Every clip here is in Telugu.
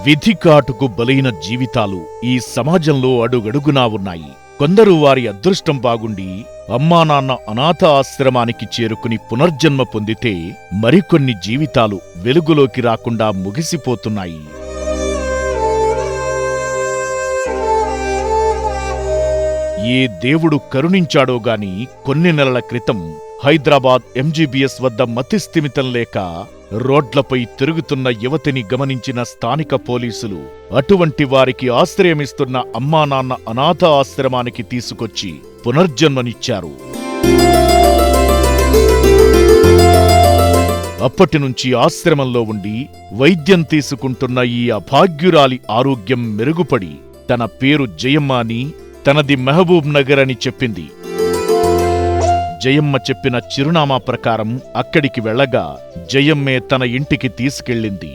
విధికాటుకు బలైన జీవితాలు ఈ సమాజంలో అడుగడుగునా ఉన్నాయి. కొందరు వారి అదృష్టం బాగుండి అమ్మానాన్న అనాథ ఆశ్రమానికి చేరుకుని పునర్జన్మ పొందితే, మరికొన్ని జీవితాలు వెలుగులోకి రాకుండా ముగిసిపోతున్నాయి. ఏ దేవుడు కరుణించాడో గాని కొన్ని నెలల క్రితం హైదరాబాద్ ఎంజీబీఎస్ వద్ద మతిస్థిమితం లేక రోడ్లపై తిరుగుతున్న యువతిని గమనించిన స్థానిక పోలీసులు అటువంటి వారికి ఆశ్రయమిస్తున్న అమ్మానాన్న అనాథ ఆశ్రమానికి తీసుకొచ్చి పునర్జన్మనిచ్చారు. అప్పటినుంచి ఆశ్రమంలో ఉండి వైద్యం తీసుకుంటున్న ఈ అభాగ్యురాలి ఆరోగ్యం మెరుగుపడి తన పేరు జయమ్మ అని, తనది మహబూబ్ నగర్ అని చెప్పింది. జయమ్మ చెప్పిన చిరునామా ప్రకారం అక్కడికి వెళ్లగా జయమ్మే తన ఇంటికి తీసుకెళ్ళింది.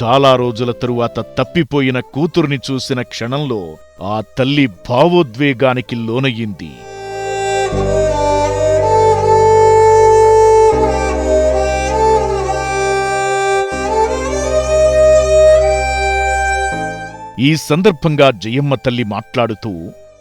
చాలా రోజుల తరువాత తప్పిపోయిన కూతుర్ని చూసిన క్షణంలో ఆ తల్లి భావోద్వేగానికి లోనయ్యింది. ఈ సందర్భంగా జయమ్మ తల్లి మాట్లాడుతూ,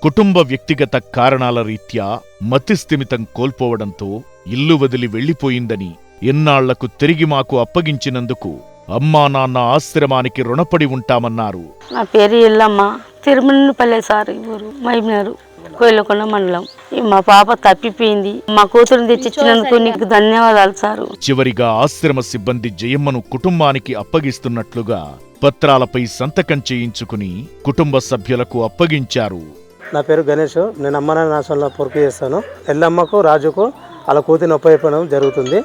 కుటుంబ వ్యక్తిగత కారణాల రీత్యా మతిస్థిమితం కోల్పోవడంతో ఇల్లు వదిలి వెళ్లిపోయిందని, ఎన్నాళ్లకు తిరిగి మాకు అప్పగించినందుకు అమ్మా నాన్న ఆశ్రమానికి రుణపడి ఉంటామన్నారు. నా పేరు ఎల్లమ్మ, తిరుమలపల్లె సార్, ఊరు మైమినారు, కోయిలకొండ మండలం. మా పాప తప్పిపోయింది. మా కూతురుని తెచ్చిచ్చినందుకు నీకు ధన్యవాదాలు సారు. చివరిగా ఆశ్రమ సిబ్బంది జయమ్మను కుటుంబానికి అప్పగిస్తున్నట్లుగా పత్రాలపై సంతకం చేయించుకుని కుటుంబ సభ్యులకు అప్పగించారు. నా పేరు గణేష్. నేను అమ్మ నాన్న ఆశ్రమంలో పొరుగు చేస్తాను. ఎల్లమ్మకు రాజుకు అలా కూతురిని ఒప్పయిపోవడం జరుగుతుంది.